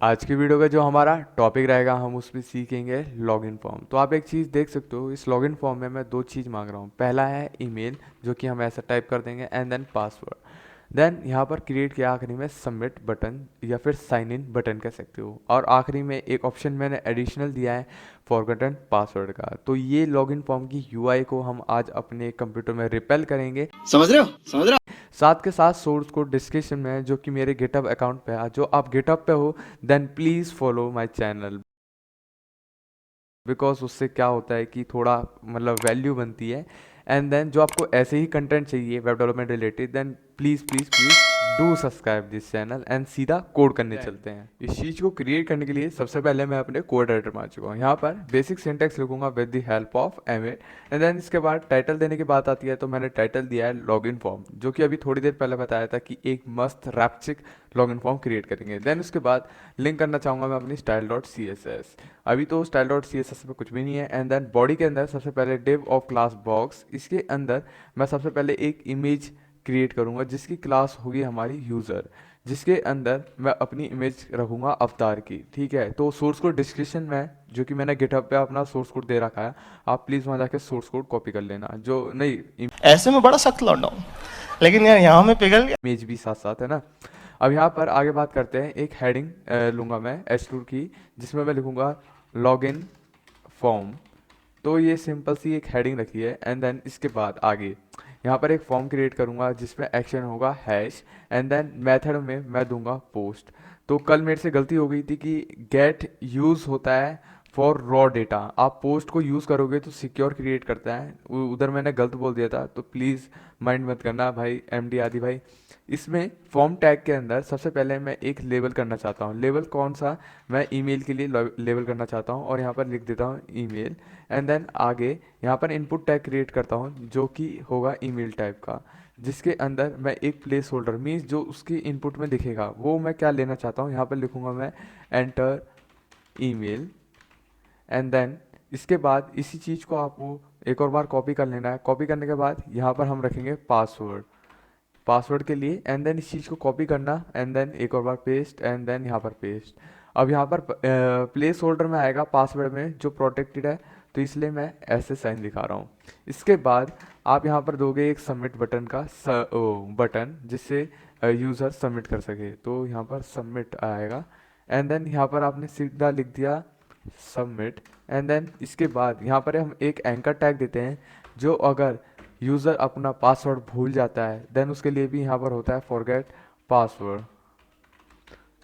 आज की वीडियो का जो हमारा टॉपिक रहेगा हम उसमें सीखेंगे लॉगिन फॉर्म। तो आप एक चीज़ देख सकते हो, इस लॉगिन फॉर्म में मैं दो चीज़ मांग रहा हूँ। पहला है ईमेल, जो कि हम ऐसा टाइप कर देंगे, एंड देन पासवर्ड। देन यहाँ पर क्रिएट किया आखिरी में सबमिट बटन या फिर साइन इन बटन कह सकते हो। और आखिरी में एक ऑप्शन मैंने एडिशनल दिया है फॉरगॉटन पासवर्ड का। तो ये लॉगिन फॉर्म की यूआई को हम आज अपने कंप्यूटर में रिपेल करेंगे। समझ रहे हो। साथ के साथ सोर्स कोड डिस्क्रिप्शन में है, जो कि मेरे गिटहब अकाउंट पे है। जो आप गिटहब पे हो then please follow my channel, because उससे क्या होता है कि थोड़ा मतलब वैल्यू बनती है। एंड देन जो आपको ऐसे ही कंटेंट चाहिए web development related, then please please please do subscribe this channel and सीधा कोड करने चलते हैं। इस चीज़ को क्रिएट करने के लिए सबसे पहले मैं अपने कोड एडिटर में आ चुका हूँ। यहाँ पर बेसिक सिंटैक्स लिखूंगा with the help of Emmet. And then इसके बाद टाइटल देने की बात आती है, तो मैंने टाइटल दिया है लॉगिन फॉर्म, जो कि अभी थोड़ी देर पहले बताया था कि एक मस्त रैप्चिक लॉगिन फॉर्म क्रिएट करेंगे। देन उसके बाद लिंक करना चाहूँगा मैं अपनी style dot C S S. अभी तो style dot C S S में कुछ भी नहीं है। एंड देन बॉडी के अंदर सबसे पहले डिव ऑफ क्लास बॉक्स, इसके अंदर मैं सबसे पहले एक इमेज क्रिएट करूंगा जिसकी क्लास होगी हमारी यूज़र, जिसके अंदर मैं अपनी इमेज रखूंगा अवतार की। ठीक है, तो सोर्स कोड डिस्क्रिप्शन में, जो कि मैंने गिटहब पे अपना सोर्स कोड दे रखा है, आप प्लीज़ वहाँ जाके सोर्स कोड कॉपी कर लेना। जो नहीं, ऐसे में बड़ा सख्त लौंडा हूँ, लेकिन यार यहाँ में पिघल गया। इमेज भी साथ साथ है ना। अब यहाँ पर आगे बात करते हैं। एक हेडिंग लूँगा मैं H2 की, जिसमें मैं लिखूँगा लॉगिन फॉर्म। तो ये सिंपल सी एक हेडिंग रखी है। एंड देन इसके बाद आगे यहाँ पर एक फॉर्म क्रिएट करूँगा जिसमें एक्शन होगा हैश। एंड देन मेथड में मैं दूंगा पोस्ट। तो कल मेरे से गलती हो गई थी कि गेट यूज़ होता है फॉर रॉ डेटा, आप पोस्ट को यूज़ करोगे तो सिक्योर क्रिएट करता है। उधर मैंने गलत बोल दिया था, तो प्लीज़ माइंड मत करना भाई एमडी आदि भाई। इसमें फॉर्म टैग के अंदर सबसे पहले मैं एक लेबल करना चाहता हूँ। लेबल कौन सा? मैं ईमेल के लिए लेबल करना चाहता हूँ, और यहाँ पर लिख देता हूँ ईमेल। एंड देन आगे यहाँ पर इनपुट टैग क्रिएट करता हूँ जो कि होगा ईमेल टाइप का, जिसके अंदर मैं एक प्लेस होल्डर मीन्स जो उसकी इनपुट में दिखेगा वो मैं क्या लेना चाहता हूँ, यहाँ पर लिखूंगा मैं एंटर ईमेल। एंड देन इसके बाद इसी चीज़ को आपको एक और बार कॉपी कर लेना है। कॉपी करने के बाद यहाँ पर हम रखेंगे पासवर्ड, पासवर्ड के लिए। एंड देन इस चीज़ को कॉपी करना, एंड देन एक और बार पेस्ट, एंड देन यहाँ पर पेस्ट। अब यहाँ पर प्लेस होल्डर में आएगा पासवर्ड में जो प्रोटेक्टेड है, तो इसलिए मैं ऐसे साइन दिखा रहा हूँ। इसके बाद आप यहाँ पर दोगे एक सबमिट बटन का बटन, जिससे यूज़र सबमिट कर सके। तो यहाँ पर सबमिट आएगा। एंड देन यहाँ पर आपने सीधा लिख दिया सबमिट। एंड देन इसके बाद यहाँ पर हम एक एंकर टैग देते हैं, जो अगर यूज़र अपना पासवर्ड भूल जाता है देन उसके लिए भी यहाँ पर होता है फॉरगेट पासवर्ड,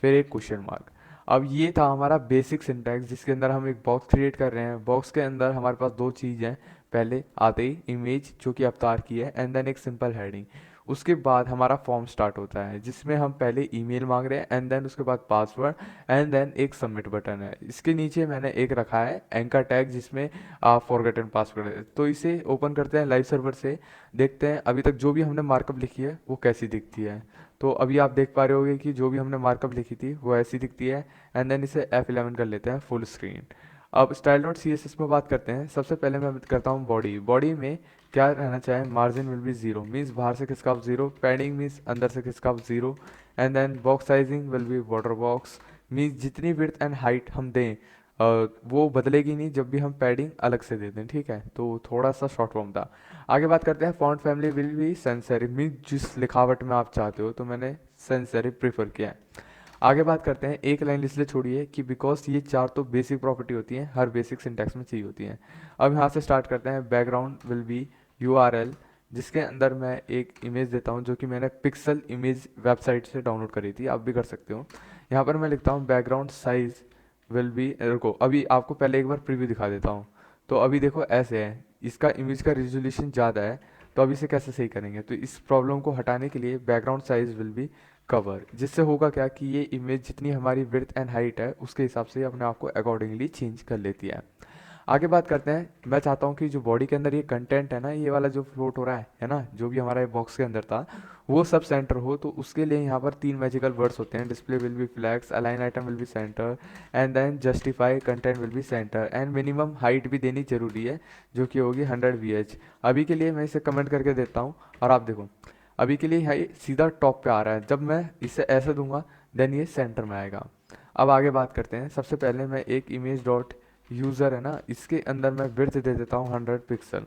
फिर एक क्वेश्चन मार्क। अब ये था हमारा बेसिक सिंटैक्स, जिसके अंदर हम एक बॉक्स क्रिएट कर रहे हैं। बॉक्स के अंदर हमारे पास दो चीज़ हैं। पहले आते ही इमेज जो कि अवतार की है, एंड देन एक सिंपल हेडिंग। उसके बाद हमारा फॉर्म स्टार्ट होता है, जिसमें हम पहले ईमेल मांग रहे हैं, एंड देन उसके बाद पासवर्ड, एंड देन एक सबमिट बटन है। इसके नीचे मैंने एक रखा है एंकर टैग, जिसमें आप फॉरगेटन पासवर्ड है। तो इसे ओपन करते हैं लाइव सर्वर से, देखते हैं अभी तक जो भी हमने मार्कअप लिखी है वो कैसी दिखती है। तो अभी आप देख पा रहे होगे कि जो भी हमने मार्कअप लिखी थी वो ऐसी दिखती है। एंड देन इसे F11 कर लेते हैं फुल स्क्रीन। अब style dot C S S में बात करते हैं। सबसे पहले मैं करता हूँ बॉडी। बॉडी में क्या रहना चाहिए? Margin will be zero, means बाहर से खिसका जीरो। पैडिंग मीन्स अंदर से खिसका जीरो। And then box sizing will be border box, means जितनी विड्थ एंड हाइट हम दें वो बदलेगी नहीं जब भी हम पैडिंग अलग से दे दें। ठीक है, तो थोड़ा सा शॉर्ट फॉर्म था। आगे बात करते हैं font family will be sans serif, means जिस लिखावट में आप चाहते हो, तो मैंने सैंस सेरिफ प्रीफर किया है। आगे बात करते हैं, एक लाइन इसलिए छोड़िए कि बिकॉज ये चार तो बेसिक प्रॉपर्टी होती हैं, हर बेसिक सिंटैक्स में चाहिए होती हैं। अब यहाँ से स्टार्ट करते हैं। बैकग्राउंड विल बी URL, जिसके अंदर मैं एक इमेज देता हूँ जो कि मैंने पिक्सल इमेज वेबसाइट से डाउनलोड करी थी, आप भी कर सकते हो। यहाँ पर मैं लिखता हूँ बैकग्राउंड साइज विल बी, रुको अभी आपको पहले एक बार प्रीव्यू दिखा देता हूँ। तो अभी देखो ऐसे है, इसका इमेज का रिजोल्यूशन ज़्यादा है। तो अब इसे कैसे सही करेंगे? तो इस प्रॉब्लम को हटाने के लिए background size will B cover, जिससे होगा क्या कि ये इमेज जितनी हमारी विड्थ एंड हाइट है उसके हिसाब से अपने आप को अकॉर्डिंगली चेंज कर लेती है। आगे बात करते हैं। मैं चाहता हूँ कि जो बॉडी के अंदर ये कंटेंट है ना, ये वाला जो फ्लोट हो रहा है ना, जो भी हमारे बॉक्स के अंदर था, वो सब सेंटर हो। तो उसके लिए यहाँ पर तीन मैजिकल वर्ड्स होते हैं। Display will be flex, align item will be centre, and then justify content will be centre. And minimum height भी देनी जरूरी है, जो कि होगी 100 VH। अभी के लिए मैं इसे कमेंट करके देता हूँ, और आप देखो अभी के लिए ये सीधा टॉप पे आ रहा है। जब मैं इसे ऐसे दूंगा देन ये सेंटर में आएगा। अब आगे बात करते हैं। सबसे पहले मैं एक इमेज डॉट यूज़र है ना, इसके अंदर मैं विड्थ दे देता हूँ 100 पिक्सल,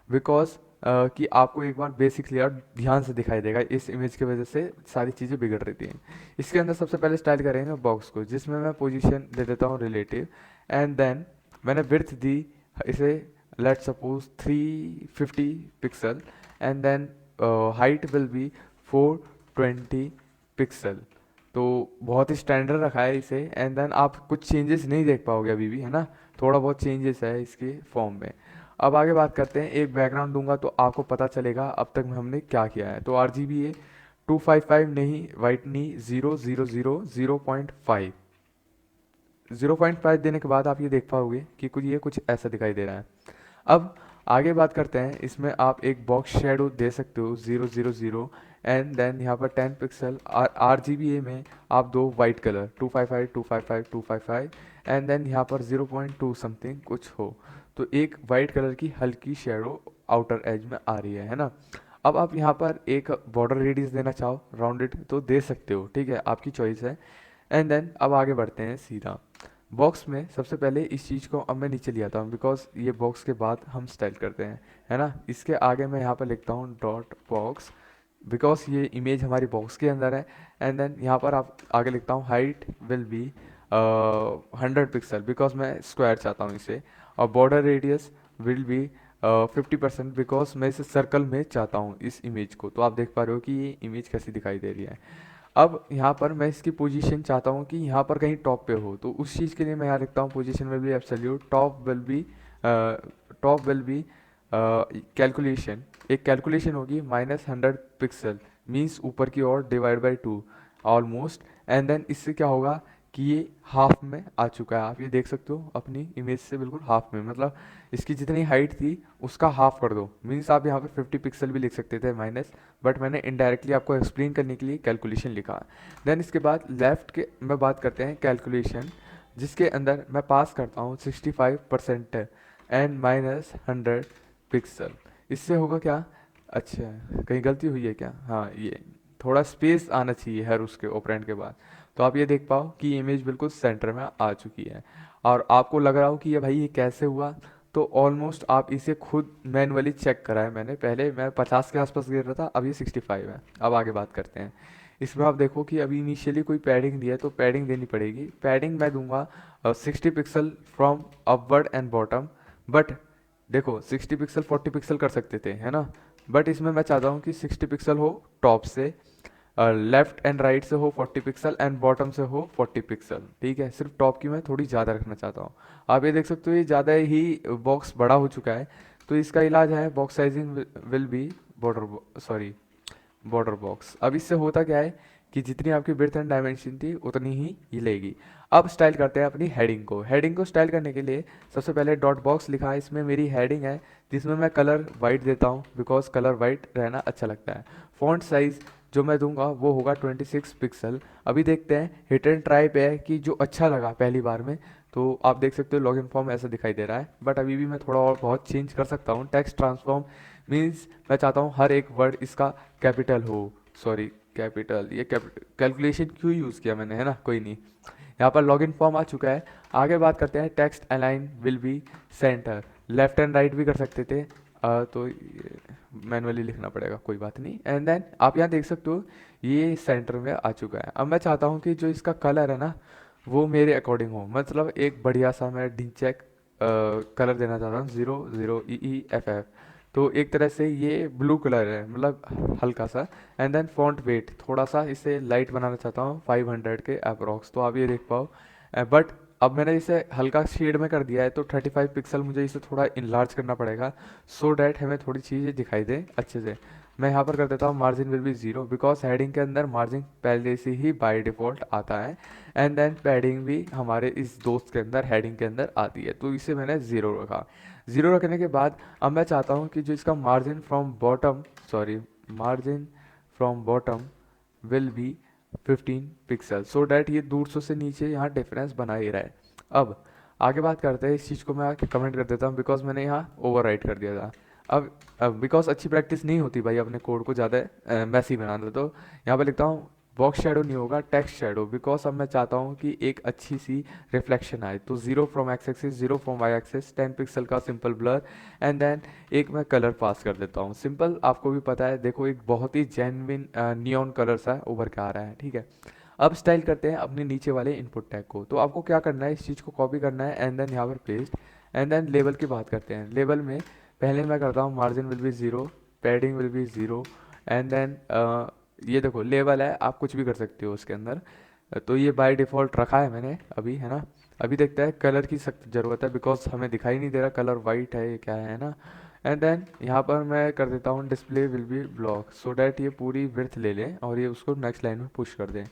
बिकॉज कि आपको एक बार बेसिक लेआउट ध्यान से दिखाई देगा, इस इमेज की वजह से सारी चीज़ें बिगड़ रही थी। इसके अंदर सबसे पहले स्टाइल करेंगे बॉक्स को, जिसमें मैं पोजीशन दे देता हूँ रिलेटिव, एंड देन मैंने विड्थ दी इसे let suppose 350 pixel, and then height will be 420 pixel. तो बहुत ही स्टैंडर्ड रखा है इसे, एंड देन आप कुछ चेंजेस नहीं देख पाओगे अभी भी, है ना, थोड़ा बहुत चेंजेस है इसके फॉर्म में। अब आगे बात करते हैं, एक बैकग्राउंड दूंगा तो आपको पता चलेगा अब तक में हमने क्या किया है। तो RGB है 255 नहीं, वाइट नहीं, 0 0 0 0.5। 0.5 देने के बाद आप ये देख पाओगे कि कुछ ऐसा दिखाई दे रहा है। अब आगे बात करते हैं, इसमें आप एक बॉक्स शेडो दे सकते हो 0 0 0, एंड देन यहाँ पर 10 पिक्सल। RGBA में आप दो वाइट कलर 255 255 255, एंड देन यहाँ पर 0.2 समथिंग कुछ हो, तो एक वाइट कलर की हल्की शेडो आउटर एज में आ रही है ना। अब आप यहाँ पर एक बॉर्डर रेडियस देना चाहो राउंडेड तो दे सकते हो, ठीक है, आपकी चॉइस है। एंड देन अब आगे बढ़ते हैं सीधा बॉक्स में। सबसे पहले इस चीज़ को अब मैं नीचे ले आता हूँ, बिकॉज ये बॉक्स के बाद हम स्टाइल करते हैं, है ना। इसके आगे मैं यहाँ पर लिखता हूँ डॉट बॉक्स, बिकॉज ये इमेज हमारी बॉक्स के अंदर है। एंड देन यहाँ पर आप आगे लिखता हूँ height will B 100 pixel, because मैं स्क्वायर चाहता हूँ इसे, और border radius will be 50%, because मैं इसे सर्कल में चाहता हूँ इस इमेज को। तो आप देख पा रहे हो कि ये इमेज कैसी दिखाई दे रही है। अब यहाँ पर मैं इसकी पोजीशन चाहता हूँ कि यहाँ पर कहीं टॉप पे हो, तो उस चीज़ के लिए मैं यहाँ लिखता हूँ position will be absolute, top will be calculation, एक कैलकुलेशन होगी -100 पिक्सल, मीन्स ऊपर की ओर divide by 2 almost. And then इससे क्या होगा कि ये हाफ में आ चुका है, आप ये देख सकते हो अपनी इमेज से बिल्कुल हाफ में, मतलब इसकी जितनी हाइट थी उसका हाफ कर दो, मीन्स आप यहाँ पे 50 पिक्सल भी लिख सकते थे माइनस, बट मैंने इनडायरेक्टली आपको एक्सप्लेन करने के लिए कैलकुलेशन लिखा। देन इसके बाद लेफ्ट के में बात करते हैं कैलकुलेशन, जिसके अंदर मैं पास करता हूँ 65% एंड -100 पिक्सल। इससे होगा क्या, अच्छा कहीं गलती हुई है क्या, हाँ ये थोड़ा स्पेस आना चाहिए हर उसके ऑपरेंड के बाद। तो आप ये देख पाओ कि इमेज बिल्कुल सेंटर में आ चुकी है, और आपको लग रहा हो कि ये भाई ये कैसे हुआ, तो ऑलमोस्ट आप इसे खुद मैनुअली चेक करा है मैंने, पहले मैं 50 के आसपास गिर रहा था, अब ये 65 है। अब आगे बात करते हैं, इसमें आप देखो कि अभी इनिशियली कोई पैडिंग दी है तो पैडिंग देनी पड़ेगी। पैडिंग मैं दूंगा 60 pixel from upward and bottom, but देखो 60 पिक्सल 40 पिक्सल कर सकते थे, है ना, बट इसमें मैं चाहता हूँ कि 60 पिक्सल हो टॉप से, लेफ्ट एंड राइट से हो 40 पिक्सल, एंड बॉटम से हो 40 पिक्सल, ठीक है। सिर्फ टॉप की मैं थोड़ी ज़्यादा रखना चाहता हूँ। आप ये देख सकते हो ये ज़्यादा ही बॉक्स बड़ा हो चुका है, तो इसका इलाज है box sizing will B border box. अब इससे होता क्या है कि जितनी आपकी विड्थ एंड डायमेंशन थी उतनी ही ये लेगी। अब स्टाइल करते हैं अपनी हेडिंग को। हेडिंग को स्टाइल करने के लिए सबसे पहले डॉट बॉक्स लिखा है, इसमें मेरी हेडिंग है, जिसमें मैं कलर वाइट देता हूँ, बिकॉज कलर वाइट रहना अच्छा लगता है। फॉन्ट साइज जो मैं दूंगा वो होगा 26 पिक्सल। अभी देखते हैं हिट एंड ट्राई पे है कि जो अच्छा लगा पहली बार में, तो आप देख सकते हो लॉगिन फॉर्म ऐसा दिखाई दे रहा है, बट अभी भी मैं थोड़ा और बहुत चेंज कर सकता हूँ। टेक्स्ट ट्रांसफॉर्म मीन्स मैं चाहता हूँ हर एक वर्ड इसका कैपिटल हो, सॉरी कैपिटल, ये कैलकुलेशन क्यों यूज़ किया मैंने, है ना, कोई नहीं। यहाँ पर लॉगिन फॉर्म आ चुका है। आगे बात करते हैं text align will be centre, left and right भी कर सकते थे, तो मैनुअली लिखना पड़ेगा, कोई बात नहीं। एंड देन आप यहाँ देख सकते हो ये सेंटर में आ चुका है। अब मैं चाहता हूँ कि जो इसका कलर है ना वो मेरे अकॉर्डिंग हो, मतलब एक बढ़िया सा मैं डिंचेक कलर देना चाहता हूँ 00EEFF। तो एक तरह से ये ब्लू कलर है, मतलब हल्का सा। एंड देन फॉन्ट वेट थोड़ा सा इसे लाइट बनाना चाहता हूँ 500 के अप्रॉक्स, तो आप ये देख पाओ। बट अब मैंने इसे हल्का शेड में कर दिया है, तो 35 पिक्सल मुझे इसे थोड़ा इनलार्ज करना पड़ेगा, सो डैट हमें थोड़ी चीज़ें दिखाई दे अच्छे से। मैं यहाँ पर कर देता हूँ margin will be 0, because heading के अंदर मार्जिन पहले से ही बाय डिफ़ॉल्ट आता है। एंड देन पैडिंग भी हमारे इस दोस्त के अंदर हेडिंग के अंदर आती है, तो इसे मैंने 0 रखा। 0 रखने के बाद अब मैं चाहता हूँ कि जो इसका margin from bottom will B 15 pixel, so that ये दूर से नीचे यहाँ डिफरेंस बना ही रहा है। अब आगे बात करते हैं, इस चीज़ को मैं आके कमेंट कर देता हूँ, बिकॉज मैंने यहाँ ओवर राइट कर दिया था। अब बिकॉज अच्छी प्रैक्टिस नहीं होती भाई अपने कोड को ज़्यादा मैसी बना दो, तो यहाँ पे लिखता हूँ बॉक्स शेडो नहीं होगा, टेक्स्ट शेडो, बिकॉज अब मैं चाहता हूँ कि एक अच्छी सी रिफ्लेक्शन आए। तो 0 from X axis, 0 from Y axis, 10 pixel का सिंपल ब्लर, एंड देन एक मैं कलर पास कर देता हूँ सिंपल। आपको भी पता है, देखो एक बहुत ही जेन्युइन नियॉन कलर सा उभर के आ रहा है, ठीक है। अब स्टाइल करते हैं अपने नीचे वाले इनपुट टैग को। तो आपको क्या करना है, इस चीज़ को कॉपी करना है एंड देन यहाँ पर पेस्ट, एंड देन लेबल की बात करते हैं। लेबल में पहले मैं करता हूँ margin will be 0, padding will be 0, and then ये देखो लेबल है, आप कुछ भी कर सकते हो उसके अंदर। तो ये बाय डिफ़ॉल्ट रखा है मैंने अभी, है ना। अभी देखते हैं, कलर की सख्त ज़रूरत है बिकॉज हमें दिखाई नहीं दे रहा कलर वाइट है ये क्या है ना। एंड देन यहाँ पर मैं कर देता हूँ display will B block, so that ये पूरी विड्थ ले लें और ये उसको नेक्स्ट लाइन में पुश कर दें।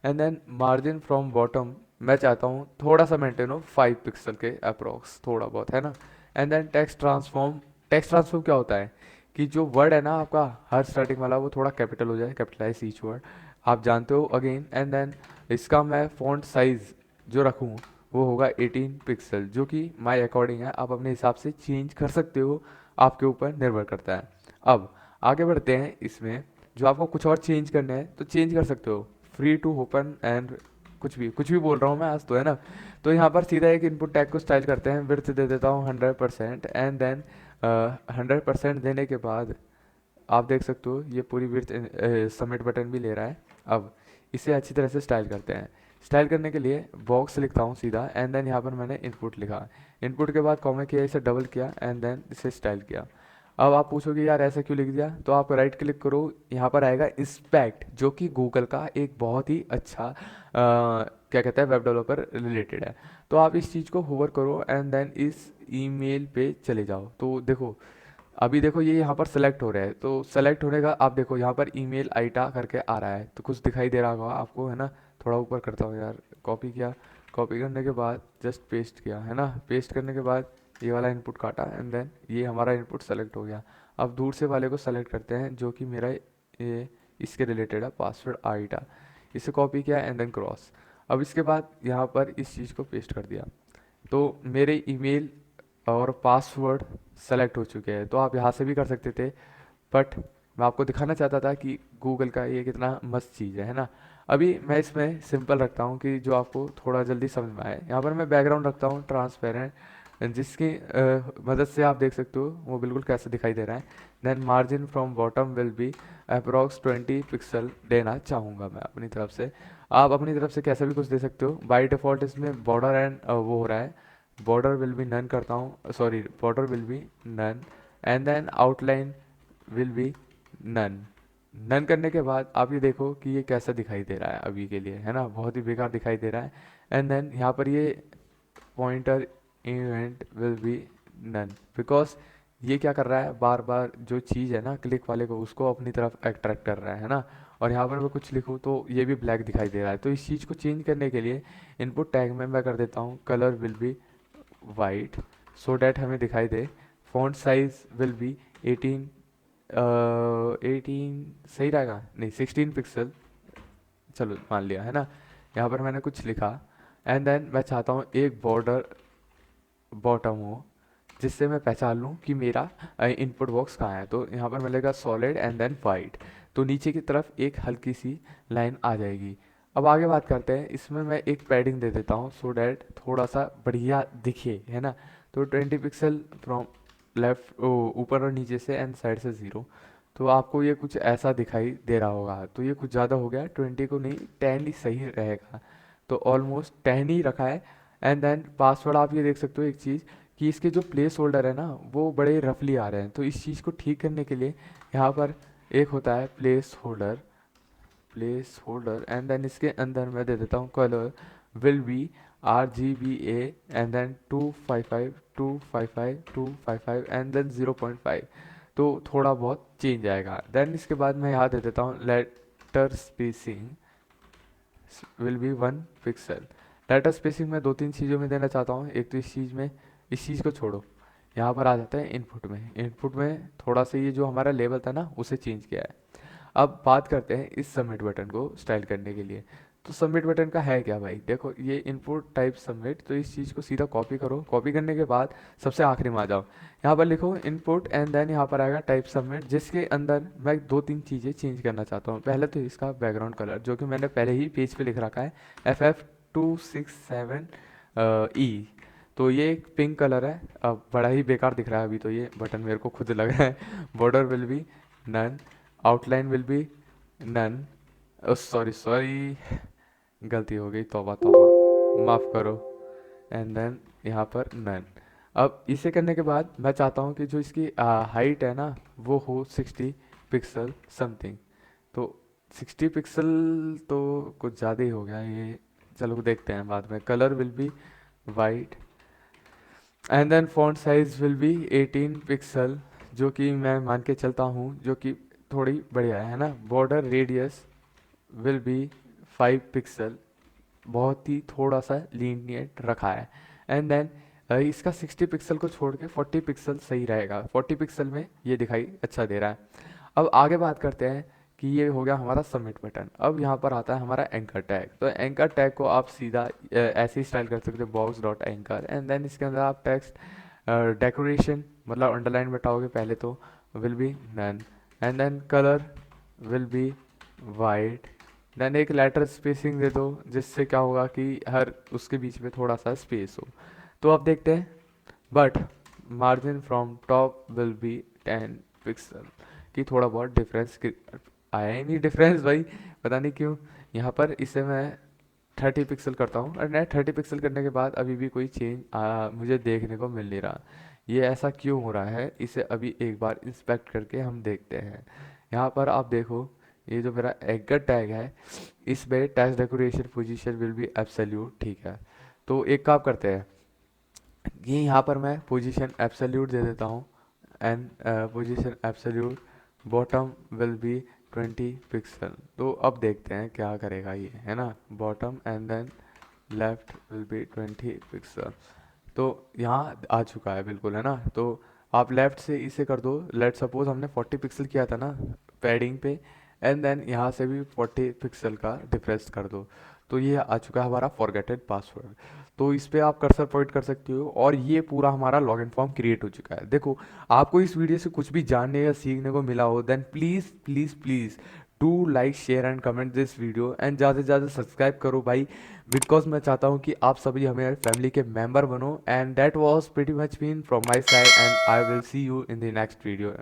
And then margin from bottom मैं चाहता हूँ थोड़ा सा मेंटेन हो, 5 पिक्सल के अप्रोक्स, थोड़ा बहुत, है ना। एंड देन टेक्स्ट ट्रांसफॉर्म क्या होता है कि जो वर्ड है ना आपका हर स्टार्टिंग वाला वो थोड़ा कैपिटल हो जाए, कैपिटलाइज ईच वर्ड, आप जानते हो अगेन। एंड देन इसका मैं फ़ॉन्ट साइज़ जो रखूँ वो होगा 18 पिक्सल, जो कि माय अकॉर्डिंग है, आप अपने हिसाब से चेंज कर सकते हो, आपके ऊपर निर्भर करता है। अब आगे बढ़ते हैं, इसमें जो आपको कुछ और चेंज करना है तो चेंज कर सकते हो, फ्री टू ओपन एंड कुछ भी बोल रहा हूँ मैं आज तो, है ना। तो यहाँ पर सीधा एक इनपुट टैग को स्टाइल करते हैं, विड्थ दे देता हूँ 100%, एंड देन 100% देने के बाद आप देख सकते हो ये पूरी विड्थ सबमिट बटन भी ले रहा है। अब इसे अच्छी तरह से स्टाइल करते हैं। स्टाइल करने के लिए बॉक्स लिखता हूँ सीधा, एंड देन यहाँ पर मैंने इनपुट लिखा, इनपुट के बाद कॉमा किया, इसे डबल किया, एंड देन इसे स्टाइल किया। अब आप पूछोगे यार ऐसा क्यों लिख दिया, तो आप राइट क्लिक करो, यहाँ पर आएगा इंस्पेक्ट, जो कि गूगल का एक बहुत ही अच्छा क्या कहते हैं वेब डेवलपर रिलेटेड है। तो आप इस चीज़ को होवर करो एंड देन इस ईमेल पे चले जाओ। तो देखो अभी देखो ये यहाँ पर सेलेक्ट हो रहा है, तो सेलेक्ट होने का आप देखो यहाँ पर ईमेल आईटा करके आ रहा है, तो कुछ दिखाई दे रहा होगा आपको, है ना। थोड़ा ऊपर करता हूँ यार, कॉपी किया, कॉपी करने के बाद जस्ट पेस्ट किया, है ना। पेस्ट करने के बाद ये वाला इनपुट काटा एंड देन ये हमारा इनपुट सेलेक्ट हो गया। अब दूर से वाले को सेलेक्ट करते हैं जो कि मेरा ये इसके रिलेटेड है, पासवर्ड आईटा, इसे कॉपी किया एंड देन क्रॉस। अब इसके बाद यहाँ पर इस चीज़ को पेस्ट कर दिया, तो मेरे ईमेल और पासवर्ड सेलेक्ट हो चुके हैं। तो आप यहाँ से भी कर सकते थे, बट मैं आपको दिखाना चाहता था कि गूगल का ये कितना मस्त चीज़ है ना। अभी मैं इसमें सिंपल रखता हूँ कि जो आपको थोड़ा जल्दी समझ में आए। यहाँ पर मैं बैकग्राउंड रखता हूँ ट्रांसपेरेंट, जिसकी मदद से आप देख सकते हो वो बिल्कुल कैसे दिखाई दे रहा है। Then margin from bottom will be approx 20 pixel देना चाहूँगा मैं अपनी तरफ से। आप अपनी तरफ से कैसा भी कुछ दे सकते हो। बाय डिफ़ॉल्ट इसमें बॉर्डर एंड वो हो रहा है, बॉर्डर विल बी नन करता हूँ, sorry border will be none, and then outline will be none. None करने के बाद आप ये देखो कि ये कैसा दिखाई दे रहा है अभी के लिए, है ना, बहुत ही बेकार दिखाई दे रहा है। एंड देन यहाँ पर ये pointer event will be none, because ये क्या कर रहा है, बार बार जो चीज़ है ना क्लिक वाले को उसको अपनी तरफ अट्रैक्ट कर रहा है ना। और यहाँ पर मैं कुछ लिखूँ तो ये भी ब्लैक दिखाई दे रहा है। तो इस चीज़ को चेंज करने के लिए इनपुट टैग में मैं कर देता हूँ colour will be white, so that हमें दिखाई दे। फॉन्ट साइज विल बी 18 18 सही रहेगा, नहीं 16 पिक्सल, चलो मान लिया, है ना। यहाँ पर मैंने कुछ लिखा एंड देन मैं चाहता हूँ एक बॉर्डर बॉटम हो, जिससे मैं पहचान लूँ कि मेरा इनपुट बॉक्स कहाँ है। तो यहाँ पर मिलेगा सॉलिड एंड देन वाइट, तो नीचे की तरफ एक हल्की सी लाइन आ जाएगी। अब आगे बात करते हैं, इसमें मैं एक पैडिंग दे देता हूँ सो डैट थोड़ा सा बढ़िया दिखे, है ना। तो 20 पिक्सल फ्रॉम लेफ्ट ऊपर और नीचे से एंड साइड से 0। तो आपको ये कुछ ऐसा दिखाई दे रहा होगा, तो ये कुछ ज़्यादा हो गया, 20 को नहीं 10 ही सही रहेगा। तो ऑलमोस्ट 10 ही रखा है। एंड देन पासवर्ड आप ये देख सकते हो एक चीज़ कि इसके जो प्लेस होल्डर है ना वो बड़े रफली आ रहे हैं। तो इस चीज़ को ठीक करने के लिए यहाँ पर एक होता है प्लेस होल्डर एंड देन इसके अंदर मैं दे देता हूँ colour will be RGBA and then 255 255 255 and then 0.5। तो थोड़ा बहुत चेंज आएगा। देन इसके बाद मैं यहाँ दे देता हूँ letter spacing will be 1 pixel. Letter spacing मैं दो तीन चीज़ों में देना चाहता हूँ। एक तो इस चीज़ को छोड़ो, यहाँ पर आ जाता है इनपुट में थोड़ा सा ये जो हमारा लेवल था ना उसे चेंज किया है। अब बात करते हैं इस सबमिट बटन को स्टाइल करने के लिए। तो सबमिट बटन का है क्या भाई, देखो ये इनपुट टाइप सबमिट, तो इस चीज़ को सीधा कॉपी करो, कॉपी करने के बाद सबसे आखिरी में आ जाओ, यहाँ पर लिखो इनपुट एंड देन यहाँ पर आएगा टाइप सबमिट, जिसके अंदर मैं दो तीन चीज़ें चेंज करना चाहता हूँ। पहले तो इसका बैकग्राउंड कलर जो कि मैंने पहले ही पेज पे लिख रखा है FF267 ई, तो ये एक पिंक कलर है। अब बड़ा ही बेकार दिख रहा है अभी तो ये बटन, मेरे को खुद लग रहा है। Border will be none, outline will be none, sorry sorry गलती हो गई, तौबा तौबा, माफ़ करो, एंड देन यहाँ पर नन। अब इसे करने के बाद मैं चाहता हूँ कि जो इसकी हाइट है ना वो हो 60 पिक्सल समथिंग, तो 60 पिक्सल तो कुछ ज़्यादा ही हो गया ये, चलो देखते हैं बाद में। Colour will be white and then font size will be 18 pixel, जो कि मैं मान के चलता हूँ जो कि थोड़ी बढ़िया है ना। Border radius will be 5 pixel, बहुत ही थोड़ा सा लीनियंट रखा है। एंड देन इसका 60 पिक्सल को छोड़ के 40 पिक्सल सही रहेगा, 40 पिक्सल में ये दिखाई अच्छा दे रहा है। अब आगे बात करते हैं कि ये हो गया हमारा सबमिट बटन। अब यहाँ पर आता है हमारा एंकर टैग, तो एंकर टैग को आप सीधा ऐसे ही स्टाइल कर सकते हो, box dot anchor, and then इसके अंदर आप टेक्स्ट डेकोरेशन मतलब अंडरलाइन बैठाओगे पहले तो will be none, and then colour will be white, then एक लेटर स्पेसिंग दे दो जिससे क्या होगा कि हर उसके बीच में थोड़ा सा स्पेस हो। तो अब देखते हैं, but margin from top will B 10 pixel, कि थोड़ा बहुत डिफरेंस आया ही नहीं डिफरेंस भाई, पता नहीं क्यों। यहाँ पर इसे मैं 30 पिक्सल करता हूँ, और नेट 30 पिक्सल करने के बाद अभी भी कोई चेंज मुझे देखने को मिल नहीं रहा। ये ऐसा क्यों हो रहा है, इसे अभी एक बार इंस्पेक्ट करके हम देखते हैं। यहाँ पर आप देखो, ये जो मेरा एंकर टैग है इसमें text decoration position will be absolute, ठीक है। तो एक काम करते हैं, ये यहाँ पर मैं पोजीशन एब्सोल्यूट दे देता हूँ, and position absolute bottom will be 20 pixel. तो अब देखते हैं क्या करेगा ये, है ना। Bottom and then left will be 20 pixel, तो यहाँ आ चुका है बिल्कुल, है ना। तो आप लेफ्ट से इसे कर दो, लेट सपोज हमने 40 पिक्सल किया था ना पैडिंग पे, एंड देन यहाँ से भी 40 पिक्सल का डिफरेंस कर दो, तो ये आ चुका है हमारा फॉरगेटेड पासवर्ड। तो इस पे आप कर्सर पॉइंट कर सकते हो, और ये पूरा हमारा लॉगिन फॉर्म क्रिएट हो चुका है। देखो, आपको इस वीडियो से कुछ भी जानने या सीखने को मिला हो, then please please please do like share and comment this video, and ज़्यादा से ज़्यादा सब्सक्राइब करो भाई, बिकॉज मैं चाहता हूँ कि आप सभी हमारे फैमिली के मेंबर बनो। And that was pretty much been from my side, and I will see you in the next video.